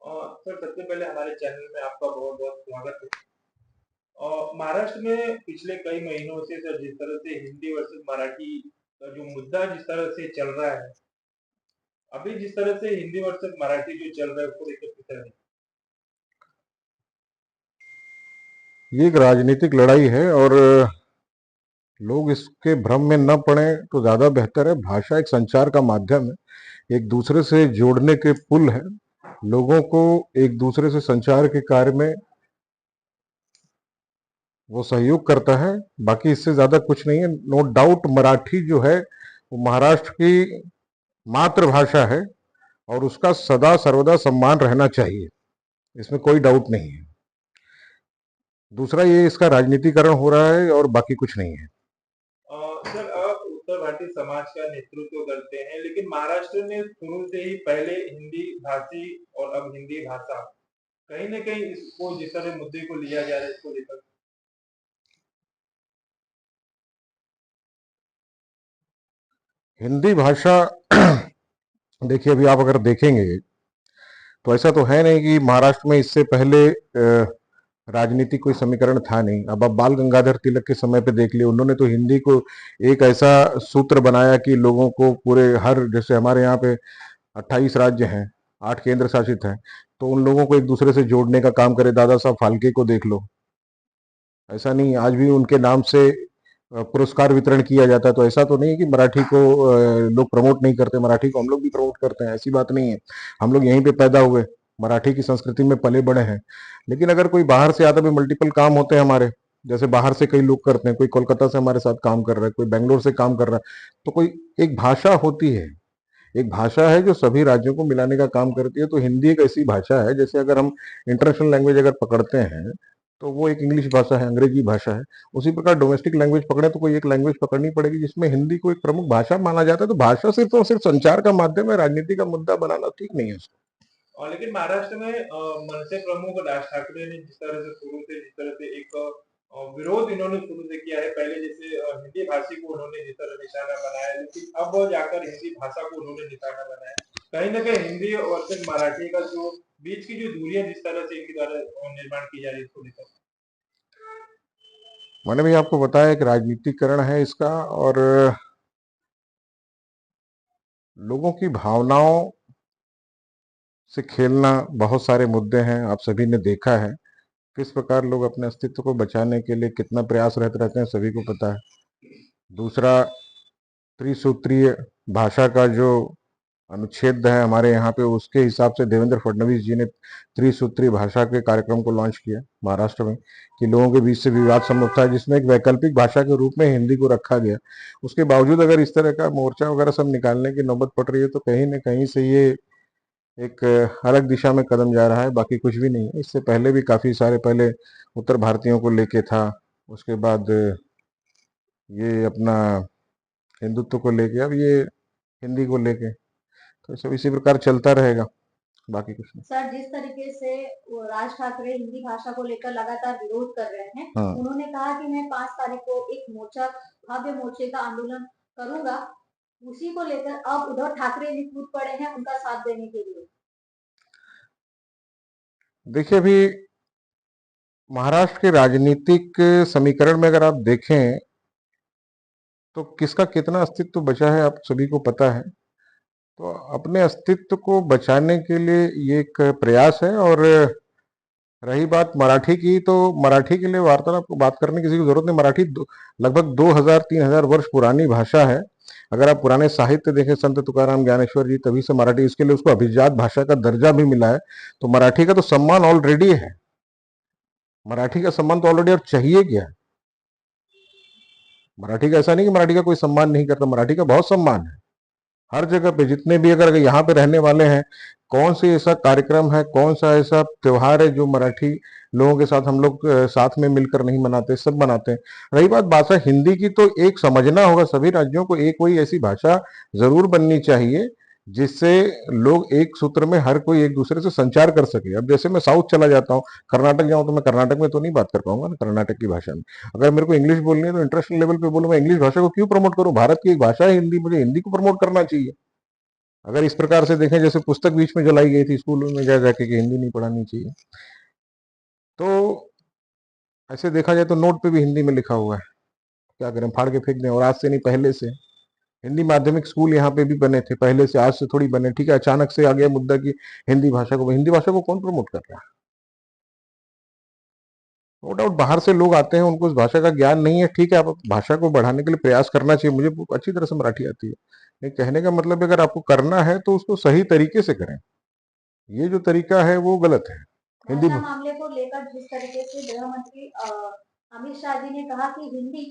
Sir सबसे पहले हमारे चैनल में आपका बहुत-बहुत स्वागत है। महाराष्ट्र में पिछले कई महीनों से सर जिस तरह से हिंदी वर्सेस मराठी का जो मुद्दा जिस तरह से चल रहा है, अभी जिस तरह से हिंदी वर्सेस मराठी जो चल रहा है उसको लेकर किस तरह ये एक राजनीतिक लड़ाई है और लोग इसके भ्रम में न पड़े तो ज्यादा बेहतर है। भाषा एक संचार का माध्यम है, एक दूसरे से जोड़ने के पुल है। लोगों को एक दूसरे से संचार के कार्य में वो सहयोग करता है, बाकी इससे ज्यादा कुछ नहीं है। नो डाउट मराठी जो है वो महाराष्ट्र की मातृभाषा है और उसका सदा सर्वदा सम्मान रहना चाहिए, इसमें कोई डाउट नहीं है। दूसरा ये इसका राजनीतिकरण हो रहा है और बाकी कुछ नहीं है। सर आप उत्तर भारतीय समाज का नेतृत्व करते हैं, लेकिन महाराष्ट्र में शुरू से ही पहले हिंदी भाषी और अब हिंदी भाषा कहीं न कहीं इसको जिस तरह मुद्दे को लिया जा रहा है इसको लेकर हिंदी भाषा देखिए, अभी आप अगर देखेंगे तो ऐसा तो है नहीं कि महाराष्ट्र में इससे पहले राजनीतिक कोई समीकरण था नहीं। अब आप बाल गंगाधर तिलक के समय पे देख लिए, उन्होंने तो हिंदी को एक ऐसा सूत्र बनाया कि लोगों को पूरे हर, जैसे हमारे यहाँ पे 28 राज्य हैं, 8 केंद्र शासित हैं, तो उन लोगों को एक दूसरे से जोड़ने का काम करे। दादा साहब फाल्के को देख लो, ऐसा नहीं आज भी उनके नाम से पुरस्कार वितरण किया जाता है। तो ऐसा तो नहीं है कि मराठी को लोग प्रमोट नहीं करते, मराठी को हम लोग भी प्रमोट करते हैं, ऐसी बात नहीं है। हम लोग यहीं पे पैदा हुए, मराठी की संस्कृति में पले बड़े हैं। लेकिन अगर कोई बाहर से आता है, मल्टीपल काम होते हैं हमारे, जैसे बाहर से कई लोग करते हैं, कोई कोलकाता से हमारे साथ काम कर रहा है, कोई बेंगलोर से काम कर रहा है, तो कोई एक भाषा होती है, एक भाषा है जो सभी राज्यों को मिलाने का काम करती है। तो हिंदी एक ऐसी भाषा है, जैसे अगर हम इंटरनेशनल लैंग्वेज अगर पकड़ते हैं तो वो एक इंग्लिश भाषा है, अंग्रेजी भाषा है। उसी प्रकार डोमेस्टिक लैंग्वेज पकड़े तो कोई एक लैंग्वेज पकड़नी पड़ेगी जिसमें हिंदी को एक प्रमुख भाषा माना जाता है। तो भाषा सिर्फ और सिर्फ संचार का माध्यम है, राजनीति का मुद्दा बनाना ठीक नहीं है उसको। और लेकिन महाराष्ट्र में मनसे प्रमुख राज ठाकरे ने जिस तरह से शुरू से जिस तरह से एक विरोध इन्होंने शुरू से किया है, पहले जैसे हिंदी भाषी को उन्होंने जिस तरह निशाना बनाया, लेकिन अब जाकर हिंदी भाषा को उन्होंने निशाना बनाया। कहीं ना कहीं हिंदी और फिर मराठी का जो बीच की जो दूरियां जिस तरह से इनके द्वारा निर्माण की जा रही है इसको लेकर मैंने भी आपको बताया एक राजनीतिकरण है इसका, और लोगों की भावनाओं से खेलना, बहुत सारे मुद्दे हैं, आप सभी ने देखा है किस प्रकार लोग अपने अस्तित्व को बचाने के लिए कितना प्रयासरत रहते हैं, सभी को पता है। दूसरा, त्रिसूत्रीय भाषा का जो अनुच्छेद है हमारे यहाँ पे, उसके हिसाब से देवेंद्र फडणवीस जी ने त्रिसूत्रीय भाषा के कार्यक्रम को लॉन्च किया महाराष्ट्र में, कि लोगों के बीच से विवाद समाप्त है, जिसमें एक वैकल्पिक भाषा के रूप में हिंदी को रखा गया। उसके बावजूद अगर इस तरह का मोर्चा वगैरह सब निकालने की नौबत पड़ रही है, तो कहीं न कहीं से ये एक अलग दिशा में कदम जा रहा है, बाकी कुछ भी नहीं है। इससे पहले भी काफी सारे, पहले उत्तर भारतीयों को लेके था, उसके बाद ये अपना हिंदुत्व को लेके, अब ये हिंदी को लेके, तो सब इसी प्रकार चलता रहेगा, बाकी कुछ नहीं। सर, जिस तरीके से वो राज ठाकरे हिंदी भाषा को लेकर लगातार विरोध कर रहे हैं, हाँ, उन्होंने कहा कि मैं 5 तारीख को एक मोर्चा, भव्य मोर्चे का आंदोलन करूंगा। उसी को लेकर अब उद्धव ठाकरे भी कूद पड़े हैं उनका साथ देने के लिए। देखिए, अभी महाराष्ट्र के राजनीतिक समीकरण में अगर आप देखें तो किसका कितना अस्तित्व बचा है आप सभी को पता है। तो अपने अस्तित्व को बचाने के लिए ये एक प्रयास है। और रही बात मराठी की, तो मराठी के लिए वार्तालाप को बात करने की किसी की जरूरत नहीं। मराठी लगभग 2000-3000 वर्ष पुरानी भाषा है। अगर आप पुराने साहित्य देखें, संत तुकाराम, ज्ञानेश्वर जी, तभी से मराठी, इसके लिए उसको अभिजात भाषा का दर्जा भी मिला है। तो मराठी का तो सम्मान ऑलरेडी है, मराठी का सम्मान तो ऑलरेडी, और चाहिए क्या। मराठी का ऐसा नहीं कि मराठी का कोई सम्मान नहीं करता, मराठी का बहुत सम्मान है हर जगह पे। जितने भी अगर यहाँ पे रहने वाले हैं, कौन सी ऐसा कार्यक्रम है, कौन सा ऐसा त्योहार है जो मराठी लोगों के साथ हम लोग साथ में मिलकर नहीं मनाते, सब मनाते हैं। रही बात भाषा हिंदी की, तो एक समझना होगा सभी राज्यों को, एक कोई ऐसी भाषा जरूर बननी चाहिए जिससे लोग एक सूत्र में हर कोई एक दूसरे से संचार कर सके। अब जैसे मैं साउथ चला जाता हूँ, कर्नाटक जाऊँ, तो मैं कर्नाटक में तो नहीं बात कर पाऊंगा ना कर्नाटक की भाषा में। अगर मेरे को इंग्लिश बोलनी है तो इंटरनेशनल लेवल पे बोलूँ, मैं इंग्लिश भाषा को क्यों प्रमोट करूँ, भारत की एक भाषा है हिंदी, मुझे हिंदी को प्रमोट करना चाहिए। अगर इस प्रकार से देखें जैसे पुस्तक बीच में जलाई गई थी स्कूलों में जा जाके कि हिंदी नहीं पढ़ानी चाहिए, तो ऐसे देखा जाए तो नोट पे भी हिंदी में लिखा हुआ है, क्या करें, फाड़ के फेंक दें। और आज से नहीं, पहले से हिंदी माध्यमिक स्कूल यहाँ पे भी बने थे, पहले से, आज से थोड़ी बने। ठीक है, अचानक से आ गया मुद्दा कि हिंदी भाषा को कौन प्रमोट कर रहा है? नो डाउट बाहर से लोग आते हैं, उनको उस भाषा का ज्ञान नहीं है, ठीक है, आप भाषा को बढ़ाने के लिए प्रयास करना चाहिए। मुझे अच्छी तरह से मराठी आती है, लेकिन कहने का मतलब है, अगर आपको करना है तो उसको सही तरीके से करें। ये जो तरीका है वो गलत है। हिंदी भाषा मामले को लेकर जिस तरीके से गृह मंत्री अमित शाह जी ने कहा कि हिंदी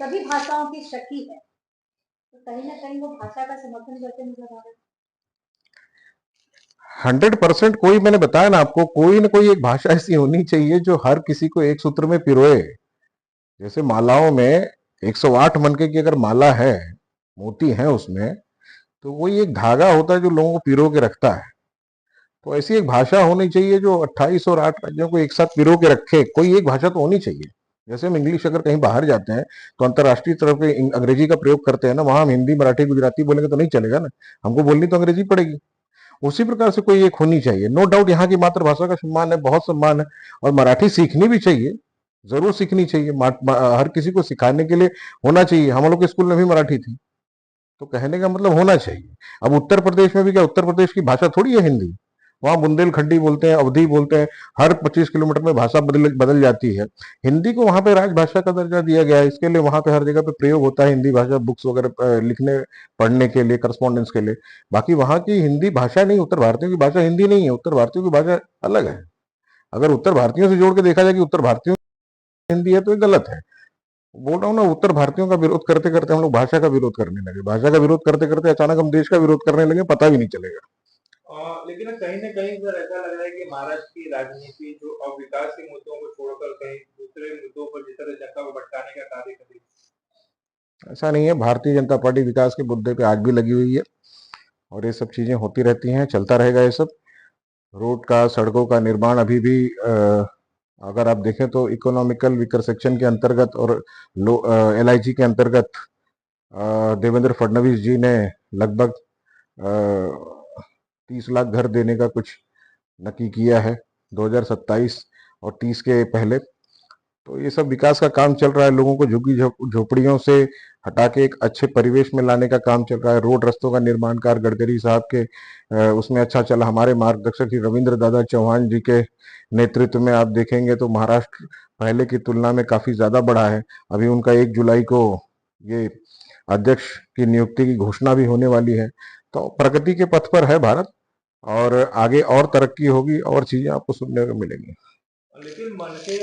सभी भाषाओं की शक्ति है, तो कहीं ना कहीं वो भाषा का समर्थन करते नजर आ रहे हैं। 100% कोई, मैंने बताया ना आपको, कोई ना कोई एक भाषा ऐसी होनी चाहिए जो हर किसी को एक सूत्र में पिरोए। जैसे मालाओं में 108 मनके की अगर माला है, मोती है उसमें, तो वही एक धागा होता है जो लोगों को पिरो के रखता है। तो ऐसी एक भाषा होनी चाहिए जो 28 और 8 राज्यों को एक साथ पिरो के रखे। कोई एक भाषा तो होनी चाहिए। जैसे हम इंग्लिश अगर कहीं बाहर जाते हैं तो अंतर्राष्ट्रीय तरफ पे अंग्रेजी का प्रयोग करते हैं ना, वहां हम हिंदी मराठी गुजराती बोलेंगे तो नहीं चलेगा ना, हमको बोलनी तो अंग्रेजी पड़ेगी। उसी प्रकार से कोई एक होनी चाहिए। नो डाउट यहाँ की मातृभाषा का सम्मान है, बहुत सम्मान है, और मराठी सीखनी भी चाहिए, जरूर सीखनी चाहिए। हर किसी को सिखाने के लिए होना चाहिए। हम लोग के स्कूल में भी मराठी थी, तो कहने का मतलब होना चाहिए। अब उत्तर प्रदेश में भी क्या, उत्तर प्रदेश की भाषा थोड़ी है हिंदी, वहां बुंदेलखंडी बोलते हैं, अवधी बोलते हैं, हर 25 किलोमीटर में भाषा बदल बदल जाती है। हिंदी को वहां पे राजभाषा का दर्जा दिया गया है, इसके लिए वहां पे हर जगह पे प्रयोग होता है हिंदी भाषा, बुक्स वगैरह लिखने पढ़ने के लिए, करस्पॉन्डेंस के लिए। बाकी वहां की हिंदी भाषा नहीं, उत्तर भारतीयों की भाषा हिंदी नहीं है, उत्तर भारतीयों की भाषा अलग है। अगर उत्तर भारतीयों से जोड़ के देखा जाए कि उत्तर भारतीयों की हिंदी है, तो ये गलत है। बोल रहा हूँ ना, उत्तर भारतीयों का विरोध करते करते हम लोग भाषा का विरोध करने लगे, भाषा का विरोध करते करते अचानक हम देश का विरोध करने लगे, पता भी नहीं चलेगा। लेकिन कहीं न कहीं सर ऐसा लग रहा है कि महाराष्ट्र की राजनीति जो अब विकास के मुद्दों को छोड़कर कहीं दूसरे मुद्दों पर जिस तरह जनता को भटकाने का कार्य कर रही है। ऐसा नहीं है, भारतीय जनता पार्टी विकास के मुद्दे पे आज भी लगी हुई है, और ये सब चीजें होती रहती हैं, चलता रहेगा ये सब। रोड का, सड़कों का निर्माण अभी भी अगर आप देखें तो इकोनॉमिकल वीकर सेक्शन के अंतर्गत और LIG के अंतर्गत देवेंद्र फडणवीस जी ने लगभग 30 लाख घर देने का कुछ नक्की किया है 2027 और 30 के पहले। तो ये सब विकास का काम चल रहा है, लोगों को झुग्गी झोपड़ियों से हटा के एक अच्छे परिवेश में लाने का काम चल रहा है। रोड रस्तों का निर्माण कार्य गडकरी साहब के उसमें अच्छा चला। हमारे मार्गदर्शक श्री रविंद्र दादा चौहान जी के नेतृत्व में आप देखेंगे तो महाराष्ट्र पहले की तुलना में काफी ज्यादा बढ़ा है। अभी उनका 1 जुलाई को ये अध्यक्ष की नियुक्ति की घोषणा भी होने वाली है। तो प्रगति के पथ पर है भारत, और आगे और तरक्की होगी, और चीजें आपको सुनने को मिलेंगी। लेकिन मनसे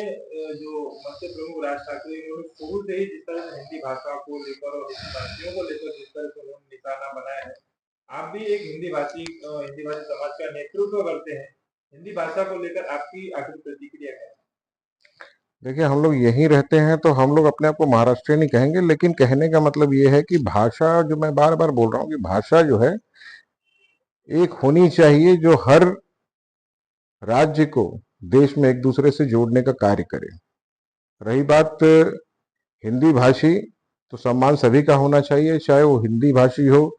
प्रमुख राज ठाकरे इन्होंने शुरू से ही जिस तरह से हिंदी भाषा को लेकर और हिंदी भाषियों को लेकर जिस तरह से उन्होंने निशाना बनाया है, आप भी एक हिंदी भाषी समाज का नेतृत्व करते हैं। हिंदी भाषा को लेकर आपकी आखिरी प्रतिक्रिया क्या है? देखिए, हम लोग यहीं रहते हैं तो हम लोग अपने आप को महाराष्ट्रीयन नहीं कहेंगे, लेकिन कहने का मतलब ये है कि भाषा, जो मैं बार बार बोल रहा हूँ कि भाषा जो है एक होनी चाहिए जो हर राज्य को देश में एक दूसरे से जोड़ने का कार्य करे। रही बात हिंदी भाषी, तो सम्मान सभी का होना चाहिए, चाहे वो हिंदी भाषी हो,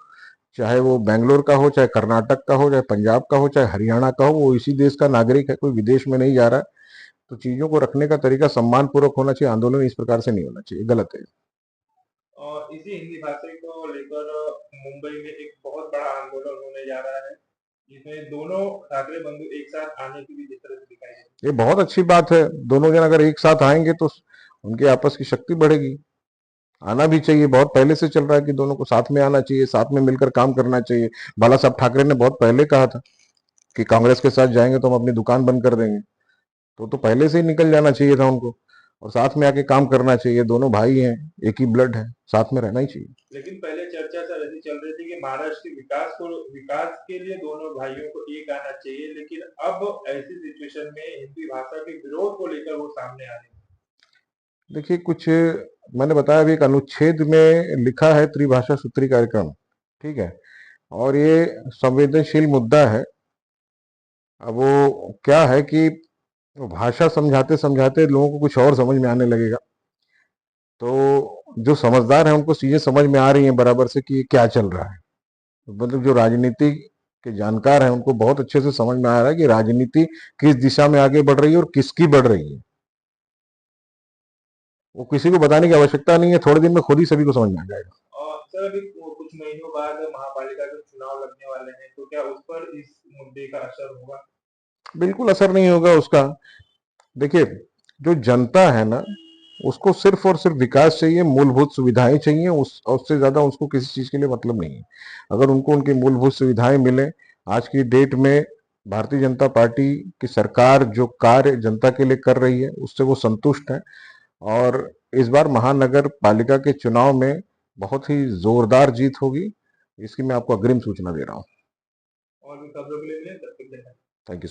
चाहे वो बेंगलोर का हो, चाहे कर्नाटक का हो, चाहे पंजाब का हो, चाहे हरियाणा का हो, वो इसी देश का नागरिक है, कोई विदेश में नहीं जा रहा है। तो चीजों को रखने का तरीका सम्मान पूर्वक होना चाहिए, आंदोलन इस प्रकार से नहीं होना चाहिए, गलत है। और इसी हिंदी भाषा को लेकर मुंबई में एक बहुत बड़ा आंदोलन होने जा रहा है, जिसमें दोनों ठाकरे बंधु एक साथ आने की भी जिस तरह से दिखाई दे रही ये बहुत अच्छी बात है, दोनों जन अगर एक साथ आएंगे तो उनकी आपस की शक्ति बढ़ेगी। आना भी चाहिए, बहुत पहले से चल रहा है कि दोनों को साथ में आना चाहिए, साथ में मिलकर काम करना चाहिए। बाला साहब ठाकरे ने बहुत पहले कहा था कि कांग्रेस के साथ जाएंगे तो हम अपनी दुकान बंद कर देंगे, तो पहले से ही निकल जाना चाहिए था उनको, और साथ में आके काम करना चाहिए। दोनों भाई हैं, एक ही ब्लड है, साथ में रहना ही चाहिए। लेकिन पहले चर्चा सर ऐसी चल रही थी कि महाराष्ट्र के विकास के लिए दोनों भाइयों को एक आना चाहिए, लेकिन अब ऐसी सिचुएशन में हिंदी भाषा के विरोध को लेकर वो सामने आ रहे हैं। देखिए, कुछ मैंने बताया अभी, एक अनुच्छेद में लिखा है त्रिभाषा सूत्री कार्यक्रम, ठीक है, और ये संवेदनशील मुद्दा है। अब वो क्या है कि वो भाषा समझाते समझाते लोगों को कुछ और समझ में आने लगेगा। तो जो समझदार है उनको चीजें समझ में आ रही हैं बराबर से कि ये क्या चल रहा है। मतलब जो राजनीति के जानकार हैं उनको बहुत अच्छे से समझ में आ रहा है कि राजनीति किस दिशा में आगे बढ़ रही है और किसकी बढ़ रही है। वो किसी को बताने की आवश्यकता नहीं है, थोड़े दिन में खुद ही सभी को समझ में आ जाएगा। और सर अभी कुछ महीनों बाद महापालिका के चुनाव लगने वाले हैं, तो क्या उस पर इस मुद्दे का असर होगा? बिल्कुल असर नहीं होगा उसका। देखिए, जो जनता है ना, उसको सिर्फ और सिर्फ विकास चाहिए, मूलभूत सुविधाएं चाहिए, उससे ज्यादा उसको किसी चीज के लिए मतलब नहीं है। अगर उनको उनकी मूलभूत सुविधाएं मिले, आज की डेट में भारतीय जनता पार्टी की सरकार जो कार्य जनता के लिए कर रही है उससे वो संतुष्ट है। और इस बार महानगर पालिका के चुनाव में बहुत ही जोरदार जीत होगी, इसकी मैं आपको अग्रिम सूचना दे रहा हूँ। और भी खबरों के लिए मिले, तब तक के लिए। Thank you.